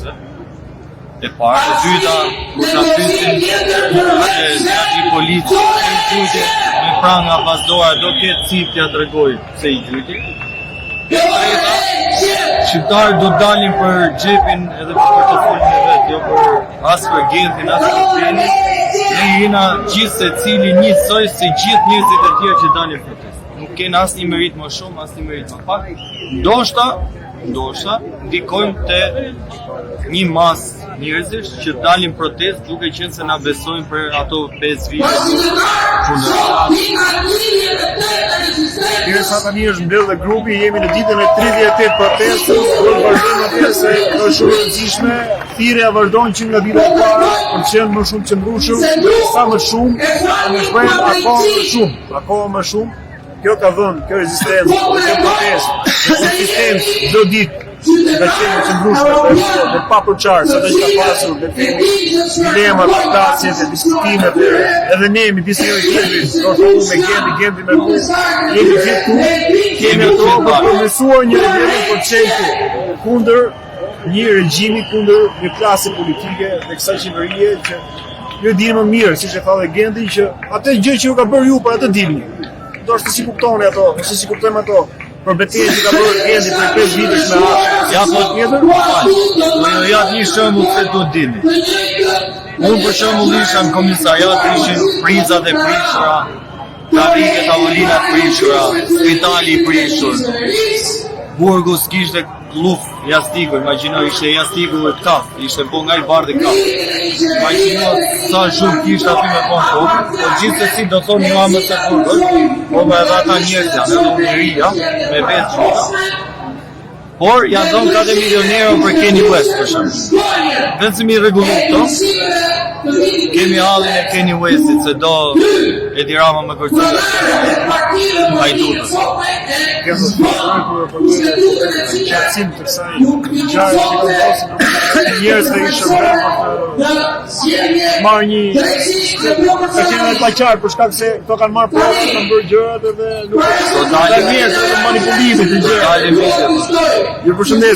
proteste. E parë, e dyta, kur ta pyesin i policës me pranga pas dora do ketë cipja t'rregoj se i gjyti. E treta, shqiptarët do dalin për xhepin edhe për portofolin e vet, jo për as për gjentin, as për penin. Ne jena gjithë secili njësoj si gjithë njerëzit e tjerë që dalin protestë. Nuk kenë asnjë merit më shumë, asnjë merit më pak. Ndoshta ndikojmë te një masë njerëzish që dalin protestë duke qenë se na besojnë për ato 5 vite. Sa tani është mbledh dhe grupi, jemi në ditën e 38 protestës, kur vazhdojmë atje se është shumë e rëndësishme, thirrja vazhdon që nga dita e parë për të qenë më shumë qëndrueshëm, sa më shumë, ne shprehim akoma më shumë. Kjo ka dhënë, kjo rezistencë, kjo protestë, konsistencë çdo ditë. Nga qenë qëndrueshme dhe pa përçarë, sa të që ka pasur, dhe kemi dilemat, plasjet, dhe diskutimet, edhe ne jemi disi njëri tjetrit, ndoshta unë me Gendi me mu, jemi gjithë tu, kemi ato për përmesuar një tjetrin për qenë kundër një regjimi, kundër një klase politike dhe kësaj qeverie që ju dini më mirë, siç e tha dhe Gendi, që atë gjë që ju ka bërë ju për atë dilni. Ndoshta si kuptoni ato, ose si kuptojmë ato për betejën që ka bërë Gendi për 5 vitesh me Ja po tjetër, ja një shembull se do dini. Unë për shembull isha në komisariat, ishin prizat e prishura, karrige tavolinat prishura, spitali i prishur. Burgus kishte luf jastiku, imagjino ishte jastiku e kaf, ishte po nga i bardhi kaf. Imagjino sa shumë kishte aty me kohë, po gjithsesi do thonë një amë se burgus, po edhe ata njerëz janë, edhe unieria me vetë gjitha. Por janë dhënë 4 milionerë për Kanye West për shembull. Vetëm se mi rregullu këto, kemi hallin e Kanye Westit se do Edi Rama me kërcënë hajdutës. Kjo është qatësim të kësaj ngjarje që vendosin njerëz që ishin marrë një qenë të qartë për shkak se këto kanë marrë pjesë, kanë bërë gjërat edhe nuk Do dalin njerëz të manipulimit të gjërave. Dalin Ju përshëndes.